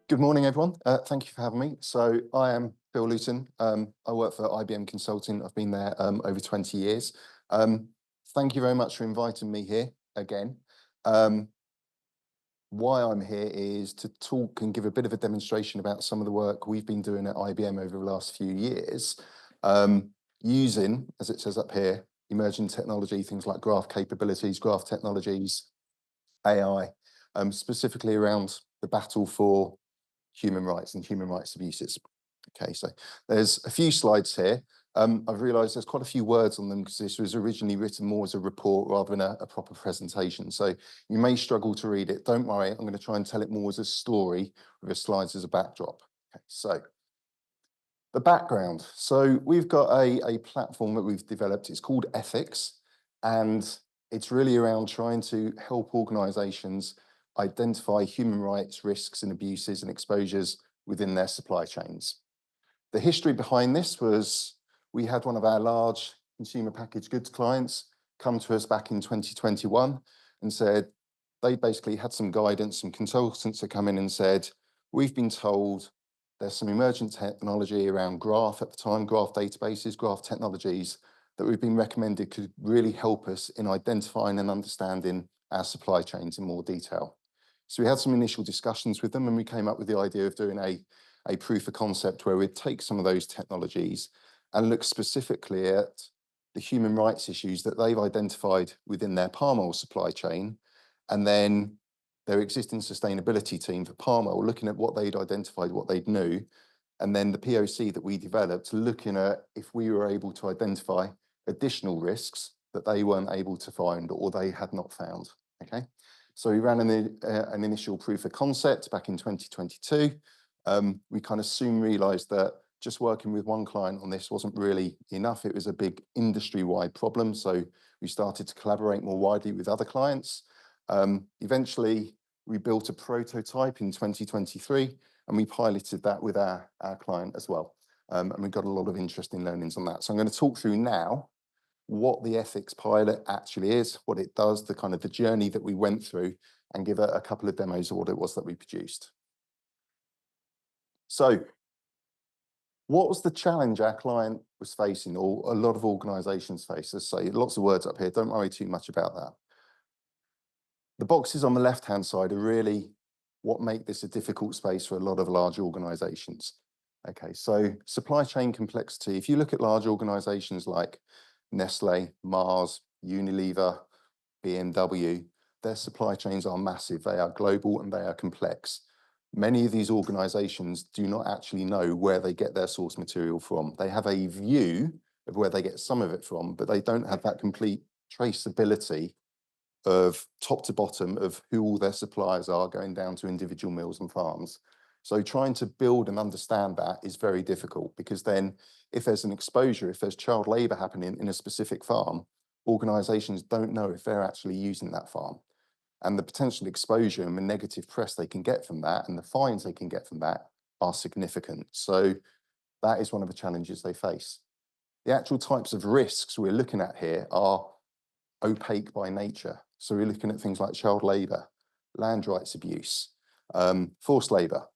Good morning, everyone. Thank you for having me. So I am Bill Lewton. I work for IBM Consulting. I've been there over 20 years. Thank you very much for inviting me here again. Um, why I'm here is to talk and give a bit of a demonstration about some of the work we've been doing at IBM over the last few years, using, as it says up here, emerging technology, things like graph capabilities, graph technologies, AI, specifically around the battle for human rights and human rights abuses. Okay, so there's a few slides here. I've realised there's quite a few words on them because this was originally written more as a report rather than a proper presentation. So you may struggle to read it. Don't worry, I'm going to try and tell it more as a story with the slides as a backdrop. Okay, so the background. So we've got a platform that we've developed. It's called Ethics, and it's really around trying to help organisations identify human rights risks and abuses and exposures within their supply chains. The history behind this was we had one of our large consumer packaged goods clients come to us back in 2021 and said they basically had some guidance, some consultants had come in and said, we've been told there's some emergent technology around graph at the time, graph databases, graph technologies that we've been recommended could really help us in identifying and understanding our supply chains in more detail. So we had some initial discussions with them and we came up with the idea of doing a proof of concept where we'd take some of those technologies and look specifically at the human rights issues that they've identified within their palm oil supply chain, and then their existing sustainability team for palm oil, looking at what they'd identified, what they knew, and then the POC that we developed, looking at if we were able to identify additional risks that they weren't able to find or they had not found, okay? So we ran an initial proof of concept back in 2022. We kind of soon realized that just working with one client on this wasn't really enough. It was a big industry-wide problem. So we started to collaborate more widely with other clients. Eventually, we built a prototype in 2023, and we piloted that with our client as well. And we got a lot of interesting learnings on that. So I'm going to talk through now what the ethics pilot actually is, what it does, the kind of the journey that we went through, and give a couple of demos of what it was that we produced. So what was the challenge our client was facing, or a lot of organizations face? Let's say lots of words up here, don't worry too much about that. The boxes on the left-hand side are really what make this a difficult space for a lot of large organizations. Okay, so supply chain complexity. If you look at large organizations like Nestle, Mars, Unilever, BMW, their supply chains are massive. They are global and they are complex. Many of these organizations do not actually know where they get their source material from. They have a view of where they get some of it from, but they don't have that complete traceability of top to bottom of who all their suppliers are, going down to individual mills and farms. So trying to build and understand that is very difficult, because then if there's an exposure, if there's child labour happening in a specific farm, organisations don't know if they're actually using that farm. And the potential exposure and the negative press they can get from that and the fines they can get from that are significant. So that is one of the challenges they face. The actual types of risks we're looking at here are opaque by nature. So we're looking at things like child labour, land rights abuse, forced labour,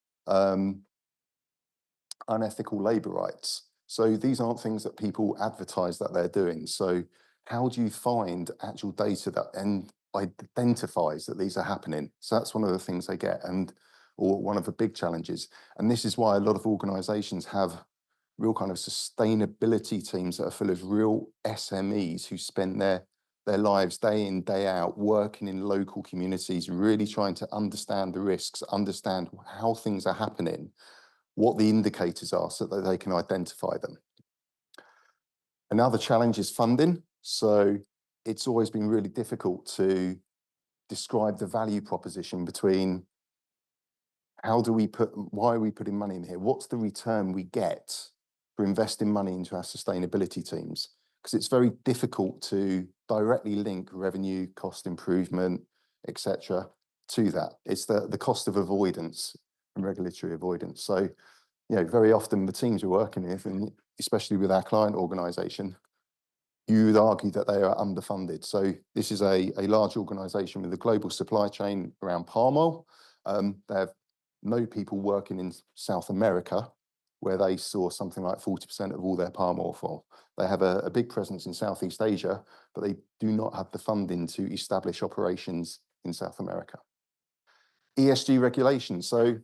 unethical labour rights. So these aren't things that people advertise that they're doing. So how do you find actual data that identifies that these are happening? So that's one of the things they get, or one of the big challenges. And this is why a lot of organisations have real kind of sustainability teams that are full of real SMEs who spend their lives day in, day out, working in local communities, really trying to understand the risks, understand how things are happening, what the indicators are so that they can identify them. Another challenge is funding. So it's always been really difficult to describe the value proposition between why are we putting money in here? What's the return we get for investing money into our sustainability teams? Because it's very difficult to directly link revenue, cost improvement, etc., to that. It's the cost of avoidance and regulatory avoidance. So, very often the teams we're working with, and especially with our client organisation, you would argue that they are underfunded. So this is a large organisation with a global supply chain around palm oil. They have know people working in South America, where they source something like 40% of all their palm oil from. They have a big presence in Southeast Asia, but they do not have the funding to establish operations in South America. ESG regulations. So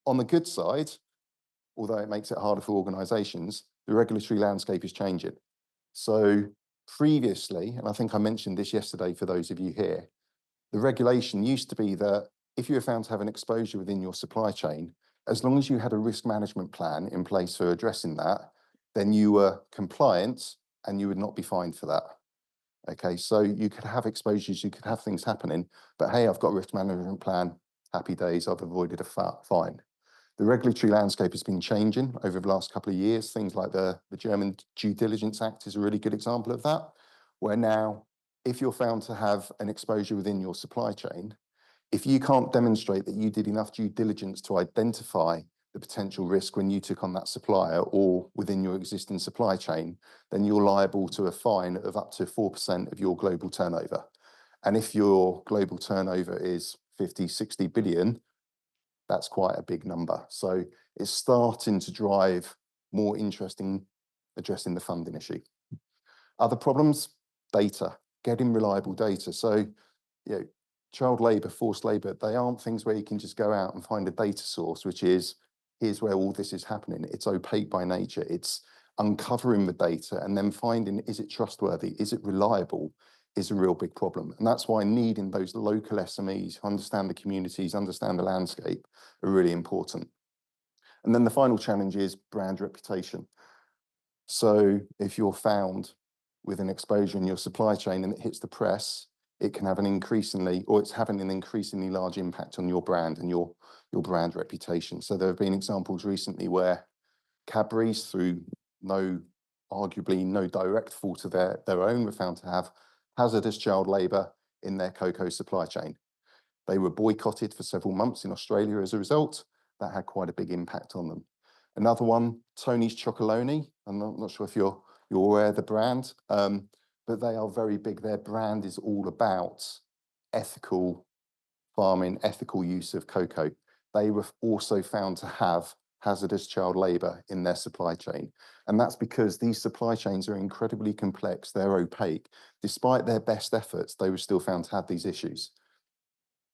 on the good side, although it makes it harder for organisations, the regulatory landscape is changing. So previously, and I think I mentioned this yesterday for those of you here, the regulation used to be that if you were found to have an exposure within your supply chain, as long as you had a risk management plan in place for addressing that, then you were compliant and you would not be fined for that. Okay, so you could have exposures, you could have things happening, but hey, I've got a risk management plan, happy days, I've avoided a fine. The regulatory landscape has been changing over the last couple of years. Things like the German Due Diligence Act is a really good example of that, where now, if you're found to have an exposure within your supply chain, if you can't demonstrate that you did enough due diligence to identify the potential risk when you took on that supplier or within your existing supply chain, then you're liable to a fine of up to 4% of your global turnover. And if your global turnover is 50, 60 billion, that's quite a big number. So it's starting to drive more interest in addressing the funding issue. Other problems, data, getting reliable data. So, child labour, forced labour, they aren't things where you can just go out and find a data source, which is, here's where all this is happening. It's opaque by nature. It's uncovering the data and then finding, is it trustworthy? Is it reliable? Is a real big problem. And that's why needing those local SMEs who understand the communities, understand the landscape are really important. And then the final challenge is brand reputation. So if you're found with an exposure in your supply chain and it hits the press, it can have an increasingly, or it's having an increasingly large impact on your brand and your brand reputation. So there have been examples recently where Cadbury's, through arguably no direct fault of their own, were found to have hazardous child labour in their cocoa supply chain. They were boycotted for several months in Australia as a result. That had quite a big impact on them. Another one, Tony's Chocolonely. I'm not sure if you're aware of the brand, but they are very big. Their brand is all about ethical farming, ethical use of cocoa. They were also found to have hazardous child labour in their supply chain. And that's because these supply chains are incredibly complex, they're opaque. Despite their best efforts, they were still found to have these issues.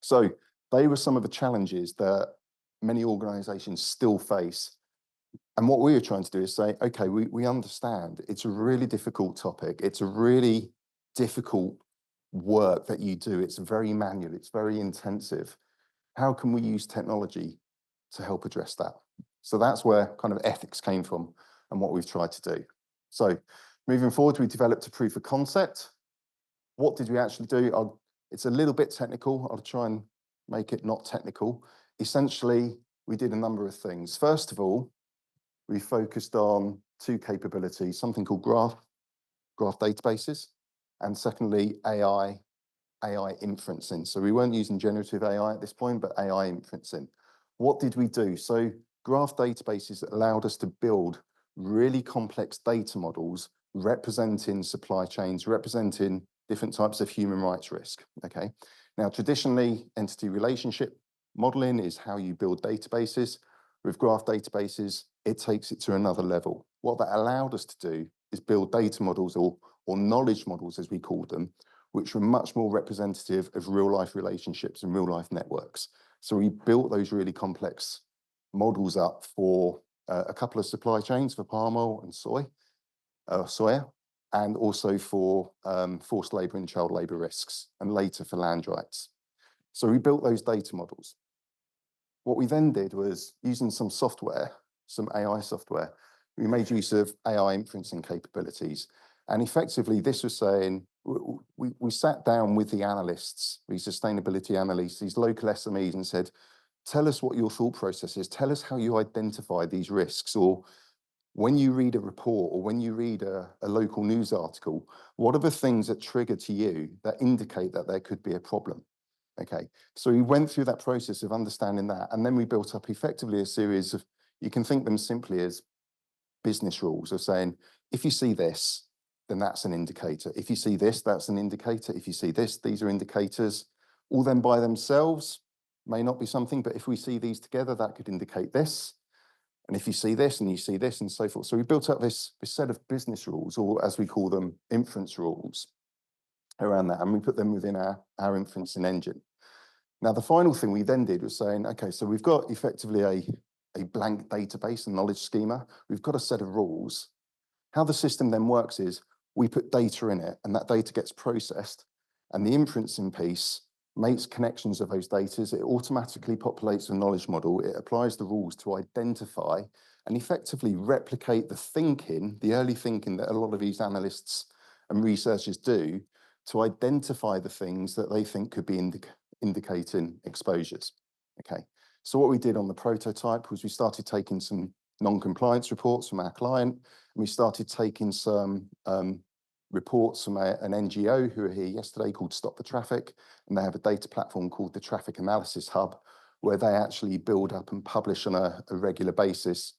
So they were some of the challenges that many organisations still face. And what we were trying to do is say, okay, we understand it's a really difficult topic. It's a really difficult work that you do. It's very manual, it's very intensive. How can we use technology to help address that? So that's where kind of ethics came from and what we've tried to do. So moving forward, we developed a proof of concept. What did we actually do? It's a little bit technical. I'll try and make it not technical. Essentially, we did a number of things. First of all, we focused on two capabilities, something called graph databases, and secondly, AI inferencing. So we weren't using generative AI at this point, but AI inferencing. What did we do? So graph databases allowed us to build really complex data models representing supply chains, representing different types of human rights risk, okay? Now, traditionally, entity relationship modeling is how you build databases. With graph databases, it takes it to another level. What that allowed us to do is build data models or knowledge models, as we called them, which were much more representative of real-life relationships and real-life networks. So we built those really complex models up for a couple of supply chains for palm oil and soya, and also for forced labour and child labour risks, and later for land rights. So we built those data models. What we then did was, using some software, some AI software, we made use of AI inferencing capabilities. And effectively, this was saying, we sat down with the analysts, these sustainability analysts, these local SMEs, and said, tell us what your thought process is. Tell us how you identify these risks. Or when you read a report or when you read a local news article, what are the things that trigger to you that indicate that there could be a problem? Okay, so we went through that process of understanding that, and then we built up effectively a series of, you can think them simply as business rules of saying, if you see this, then that's an indicator. If you see this, that's an indicator. If you see this, these are indicators. All them by themselves, may not be something, but if we see these together, that could indicate this. And if you see this and you see this and so forth. So we built up this set of business rules, or as we call them, inference rules around that. And we put them within our inferencing engine. Now, the final thing we then did was saying, okay, so we've got effectively a blank database and knowledge schema. We've got a set of rules. How the system then works is we put data in it, and that data gets processed, and the inferencing piece makes connections of those data. It automatically populates a knowledge model. It applies the rules to identify and effectively replicate the thinking, the early thinking that a lot of these analysts and researchers do to identify the things that they think could be indicating exposures. Okay, so what we did on the prototype was we started taking some non-compliance reports from our client, and we started taking some reports from an NGO who were here yesterday called Stop the Traffic, and they have a data platform called the Traffic Analysis Hub, where they actually build up and publish on a regular basis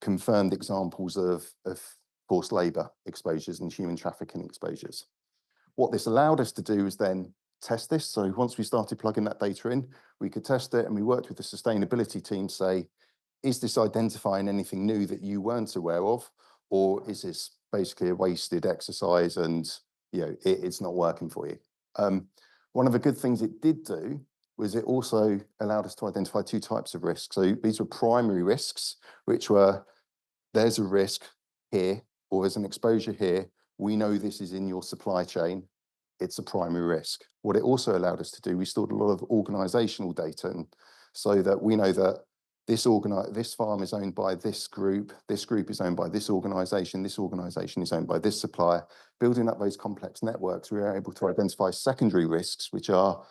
confirmed examples of forced labour exposures and human trafficking exposures. What this allowed us to do is then test this. So once we started plugging that data in, we could test it, and we worked with the sustainability team to say, is this identifying anything new that you weren't aware of, or is this basically a wasted exercise and it's not working for you? One of the good things it did do was it also allowed us to identify two types of risks. So these were primary risks, which were, there's a risk here, or there's an exposure here. We know this is in your supply chain. It's a primary risk. What it also allowed us to do, we stored a lot of organizational data, and so that we know that this farm is owned by this group is owned by this organization is owned by this supplier. Building up those complex networks, we were able to identify secondary risks, which are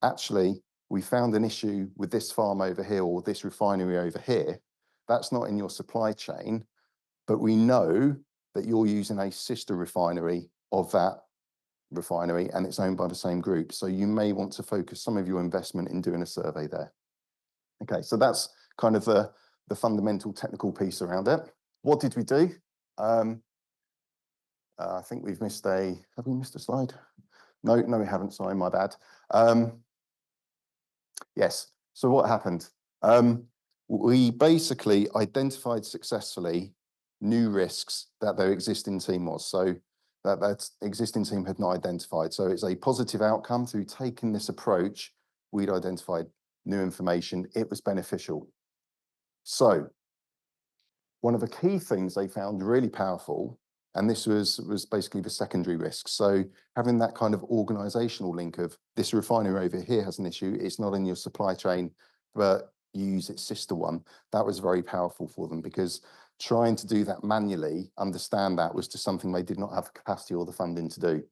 actually, we found an issue with this farm over here or this refinery over here. That's not in your supply chain, but we know that you're using a sister refinery of that refinery and it's owned by the same group. So you may want to focus some of your investment in doing a survey there. Okay, so that's kind of the fundamental technical piece around it. What did we do? I think we've missed have we missed a slide? No, we haven't, sorry, my bad. Yes, so what happened? We basically identified successfully new risks that their existing team was. So that existing team had not identified. So it's a positive outcome through taking this approach. We'd identified new information. It was beneficial. So one of the key things they found really powerful, and this was basically the secondary risk. So having that kind of organizational link of this refinery over here has an issue. It's not in your supply chain, but you use its sister one. That was very powerful for them, because trying to do that manually, understand that, was just something they did not have the capacity or the funding to do.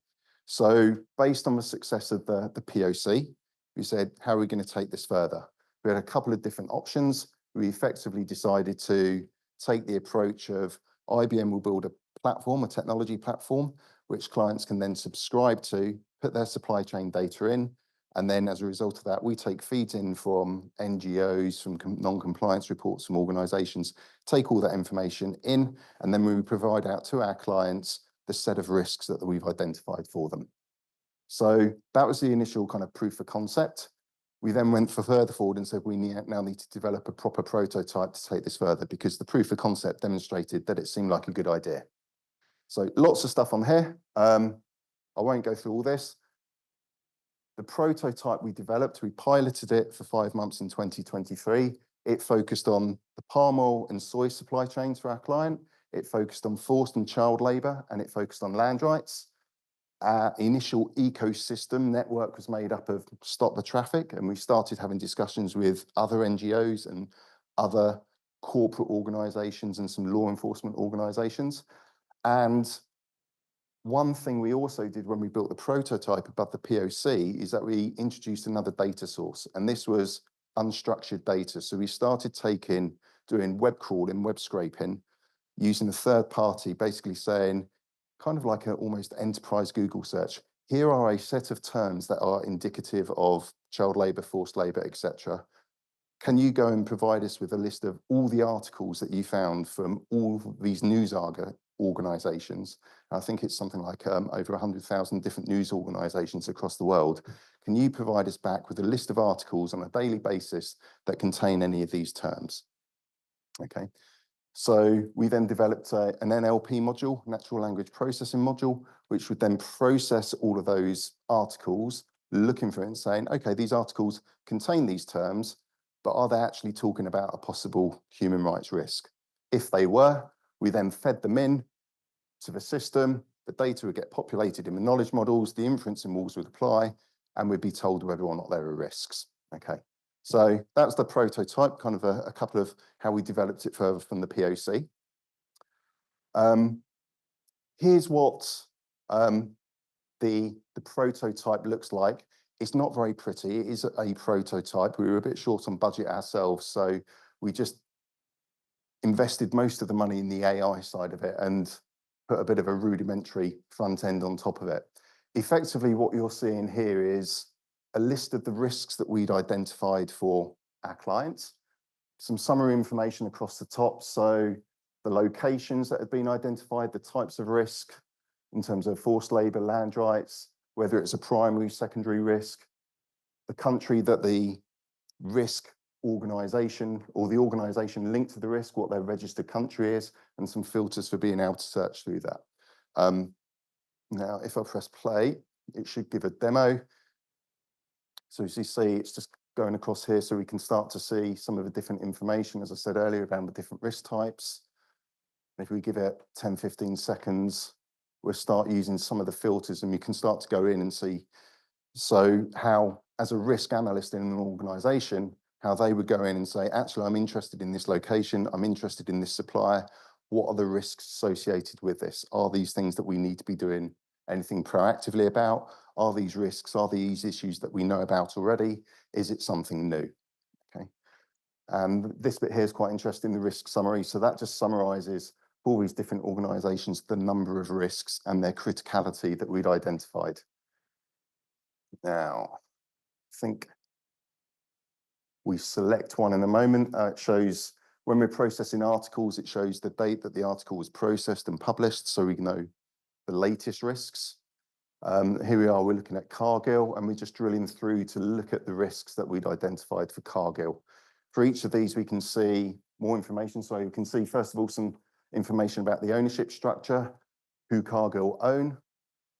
So based on the success of the POC, we said, how are we going to take this further? We had a couple of different options. We effectively decided to take the approach of IBM will build a platform, a technology platform, which clients can then subscribe to, put their supply chain data in, and then as a result of that, we take feeds in from NGOs, from non-compliance reports, from organizations, take all that information in, and then we provide out to our clients the set of risks that we've identified for them. So that was the initial kind of proof of concept. We then went further forward and said we now need to develop a proper prototype to take this further, because the proof of concept demonstrated that it seemed like a good idea. So lots of stuff on here. I won't go through all this. The prototype we developed, we piloted it for 5 months in 2023. It focused on the palm oil and soy supply chains for our client. It focused on forced and child labour, and it focused on land rights. Our initial ecosystem network was made up of Stop the Traffic, and we started having discussions with other NGOs and other corporate organisations and some law enforcement organisations. And one thing we also did when we built the prototype above the POC is that we introduced another data source, and this was unstructured data. So we started doing web crawling, web scraping, using a third party, basically saying, kind of like an almost enterprise Google search, here are a set of terms that are indicative of child labour, forced labour, etc. Can you go and provide us with a list of all the articles that you found from all these news organizations. I think it's something like over 100,000 different news organizations across the world. Can you provide us back with a list of articles on a daily basis that contain any of these terms? Okay, so we then developed an NLP module, natural language processing module, which would then process all of those articles, looking for it and saying, okay, these articles contain these terms, but are they actually talking about a possible human rights risk? If they were, we then fed them in to the system, the data would get populated in the knowledge models, the inferencing models would apply, and we'd be told whether or not there are risks. Okay, so that's the prototype, kind of a couple of how we developed it further from the POC. Here's what the prototype looks like. It's not very pretty. It is a prototype. We were a bit short on budget ourselves, so we just invested most of the money in the AI side of it and put a bit of a rudimentary front end on top of it. Effectively, what you're seeing here is a list of the risks that we'd identified for our clients, some summary information across the top. So the locations that had been identified, the types of risk in terms of forced labor, land rights, whether it's a primary, secondary risk, the country that the risk organization or the organization linked to the risk, what their registered country is, and some filters for being able to search through that. Now, if I press play, it should give a demo. So as you see, it's just going across here so we can start to see some of the different information, as I said earlier, around the different risk types. If we give it 10, 15 seconds, we'll start using some of the filters and we can start to go in and see, so how, as a risk analyst in an organization, how they would go in and say, actually, I'm interested in this location, I'm interested in this supplier. What are the risks associated with this? Are these things that we need to be doing anything proactively about? Are these risks, are these issues that we know about already? Is it something new? Okay. This bit here is quite interesting, the risk summary. So that just summarizes all these different organizations, the number of risks and their criticality that we'd identified. Now, I think we select one in a moment. It shows when we're processing articles, it shows the date that the article was processed and published, so we know the latest risks. Here we are, we're looking at Cargill, and we're just drilling through to look at the risks that we'd identified for Cargill. For each of these, we can see more information. So you can see, first of all, some information about the ownership structure, who Cargill own.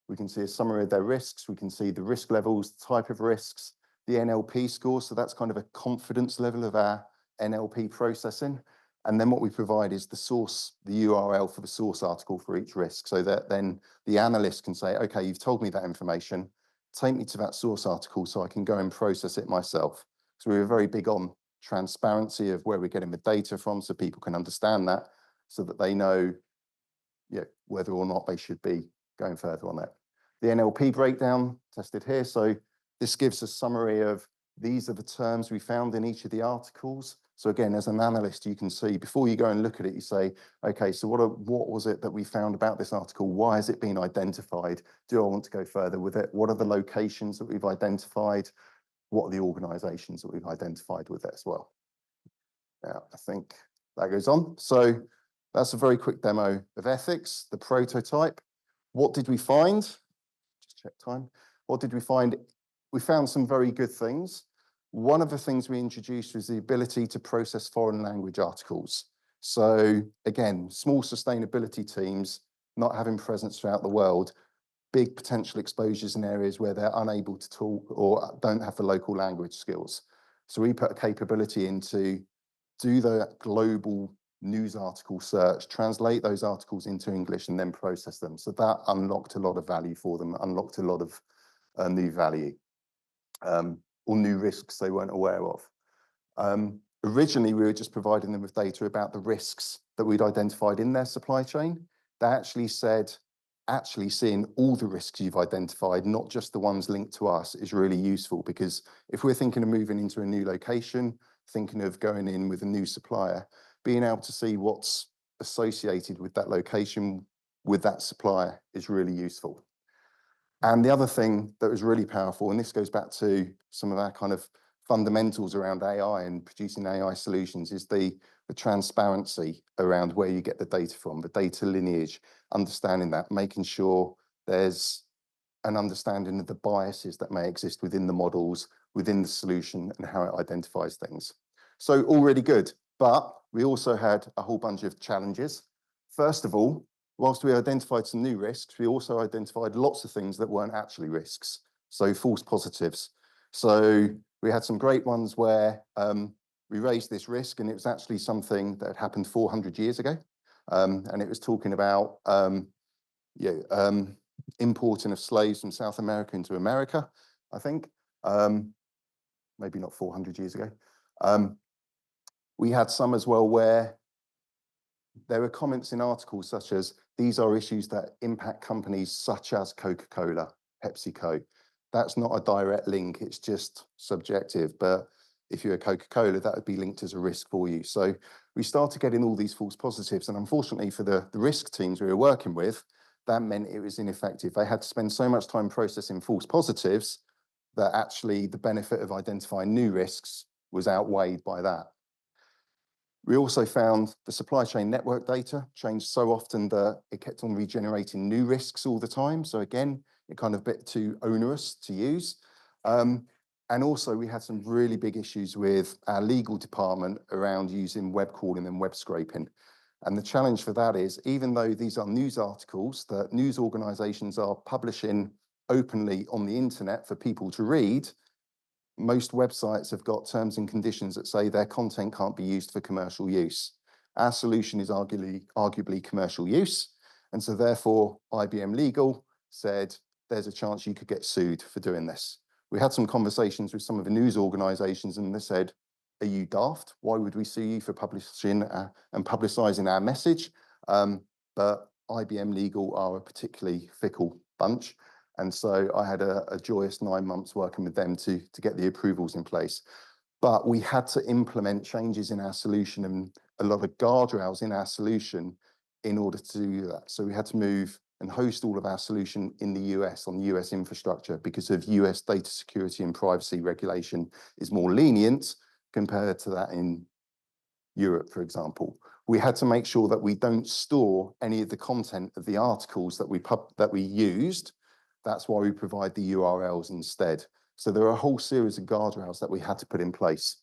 We can see a summary of their risks. We can see the risk levels, the type of risks, the NLP score. So that's kind of a confidence level of our NLP processing. And then what we provide is the source, the URL for the source article for each risk. So that then the analyst can say, okay, you've told me that information, take me to that source article so I can go and process it myself. So we were very big on transparency of where we're getting the data from so people can understand that, so that they know whether or not they should be going further on that. The NLP breakdown tested here. So this gives a summary of these are the terms we found in each of the articles. So again, as an analyst, you can see before you go and look at it, you say, okay, so what was it that we found about this article? Why has it been identified? Do I want to go further with it? What are the locations that we've identified? What are the organizations that we've identified with it as well? Now, I think that goes on. So that's a very quick demo of ethics, the prototype. What did we find? Just check time. What did we find? We found some very good things. One of the things we introduced was the ability to process foreign language articles. So again, small sustainability teams not having presence throughout the world, big potential exposures in areas where they're unable to talk or don't have the local language skills. So we put a capability in to do the global news article search, translate those articles into English and then process them. So that unlocked a lot of value for them, unlocked a lot of new value or new risks they weren't aware of. Originally, we were just providing them with data about the risks that we'd identified in their supply chain. They actually said, actually seeing all the risks you've identified, not just the ones linked to us, is really useful, because if we're thinking of moving into a new location, thinking of going in with a new supplier, being able to see what's associated with that location, with that supplier, is really useful. And the other thing that was really powerful, and this goes back to some of our kind of fundamentals around AI and producing AI solutions, is the transparency around where you get the data from, the data lineage, understanding that, making sure there's an understanding of the biases that may exist within the models, within the solution, and how it identifies things. So all really good, but we also had a whole bunch of challenges. First of all, whilst we identified some new risks, we also identified lots of things that weren't actually risks, so false positives. So we had some great ones where we raised this risk, and it was actually something that had happened 400 years ago, and it was talking about importing of slaves from South America into America, I think, maybe not 400 years ago. We had some as well where there were comments in articles such as, these are issues that impact companies such as Coca-Cola, PepsiCo. That's not a direct link, it's just subjective. But if you're a Coca-Cola, that would be linked as a risk for you. So we started getting all these false positives. And unfortunately for the risk teams we were working with, that meant it was ineffective. They had to spend so much time processing false positives that actually the benefit of identifying new risks was outweighed by that. We also found the supply chain network data changed so often that it kept on regenerating new risks all the time. So again, it kind of a bit too onerous to use. And also we had some really big issues with our legal department around using web crawling and web scraping. And the challenge for that is, even though these are news articles that news organizations are publishing openly on the internet for people to read, most websites have got terms and conditions that say their content can't be used for commercial use. Our solution is arguably commercial use. And so therefore, IBM Legal said, there's a chance you could get sued for doing this. We had some conversations with some of the news organizations, and they said, are you daft? Why would we sue you for publishing and publicizing our message? But IBM Legal are a particularly fickle bunch. And so I had a joyous 9 months working with them to get the approvals in place. But we had to implement changes in our solution and a lot of guardrails in our solution in order to do that. So we had to move and host all of our solution in the US on US infrastructure, because of US data security and privacy regulation is more lenient compared to that in Europe, for example. We had to make sure that we don't store any of the content of the articles that we used. That's why we provide the URLs instead. So there are a whole series of guardrails that we had to put in place.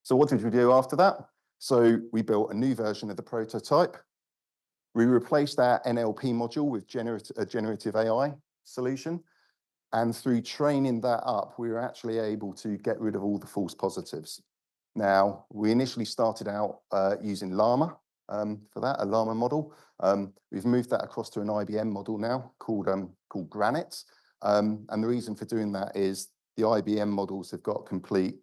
So what did we do after that? So we built a new version of the prototype. We replaced our NLP module with a generative AI solution. And through training that up, we were actually able to get rid of all the false positives. Now, we initially started out using Llama for that, a Llama model. We've moved that across to an IBM model now called Granite. And the reason for doing that is the IBM models have got complete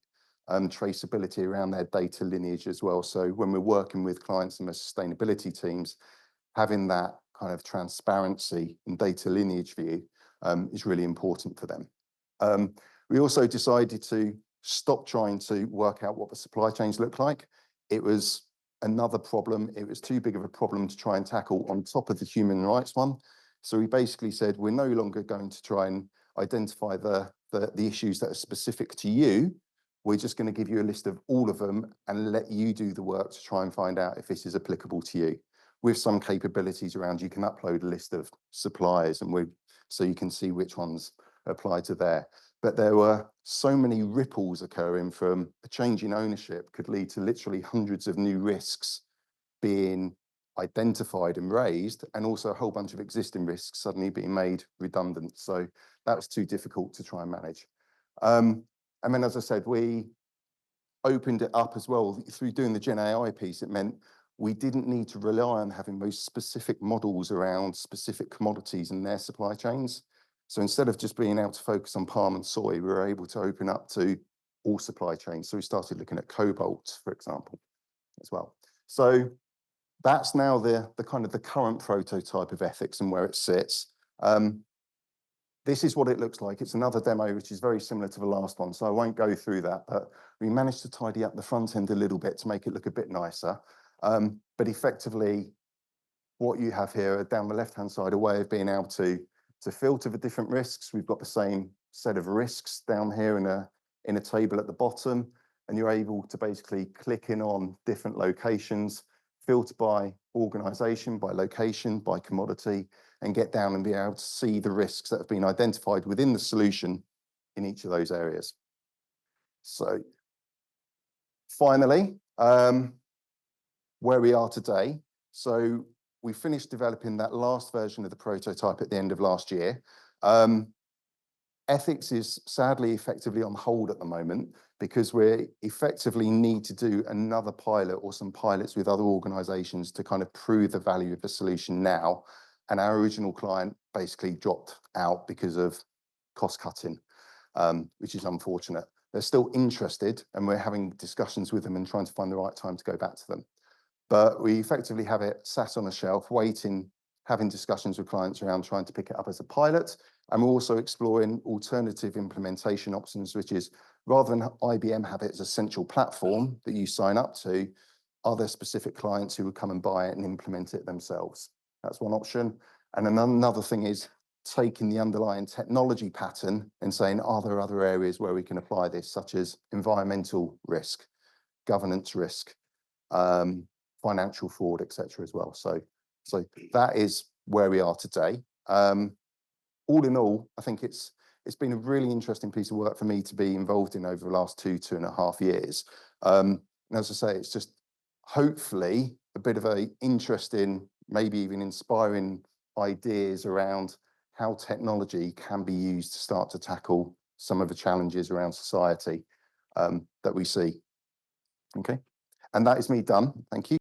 traceability around their data lineage as well. So when we're working with clients and their sustainability teams, having that kind of transparency and data lineage view is really important for them. We also decided to stop trying to work out what the supply chains look like. It was another problem. It was too big of a problem to try and tackle on top of the human rights one. So we basically said, we're no longer going to try and identify the issues that are specific to you. We're just going to give you a list of all of them and let you do the work to try and find out if this is applicable to you. With some capabilities around, you can upload a list of suppliers so you can see which ones apply to there. But there were so many ripples occurring from a change in ownership could lead to literally hundreds of new risks being identified and raised, and also a whole bunch of existing risks suddenly being made redundant. So that was too difficult to try and manage. And then, as I said, we opened it up as well. Through doing the Gen AI piece, it meant we didn't need to rely on having those specific models around specific commodities and their supply chains. So instead of just being able to focus on palm and soy, we were able to open up to all supply chains. So we started looking at cobalt, for example, as well. So that's now the kind of the current prototype of ethics and where it sits. This is what it looks like. It's another demo, which is very similar to the last one, so I won't go through that, but we managed to tidy up the front end a little bit to make it look a bit nicer. But effectively, what you have here down the left-hand side, a way of being able to filter the different risks. We've got the same set of risks down here in a table at the bottom. and you're able to basically click in on different locations, filter by organisation, by location, by commodity, and get down and be able to see the risks that have been identified within the solution in each of those areas. So finally, where we are today. So we finished developing that last version of the prototype at the end of last year. Ethics is sadly effectively on hold at the moment because we effectively need to do another pilot or some pilots with other organisations to kind of prove the value of the solution now. And our original client basically dropped out because of cost cutting, which is unfortunate. They're still interested and we're having discussions with them and trying to find the right time to go back to them. But we effectively have it sat on a shelf waiting, having discussions with clients around trying to pick it up as a pilot. And we're also exploring alternative implementation options, which is rather than IBM have it as a central platform that you sign up to, are there specific clients who would come and buy it and implement it themselves? That's one option. And another thing is taking the underlying technology pattern and saying, are there other areas where we can apply this, such as environmental risk, governance risk, financial fraud, etc. as well. So that is where we are today. All in all, I think it's been a really interesting piece of work for me to be involved in over the last 2.5 years. And as I say, it's just hopefully a bit of a interesting, maybe even inspiring ideas around how technology can be used to start to tackle some of the challenges around society that we see. Okay, and that is me done. Thank you.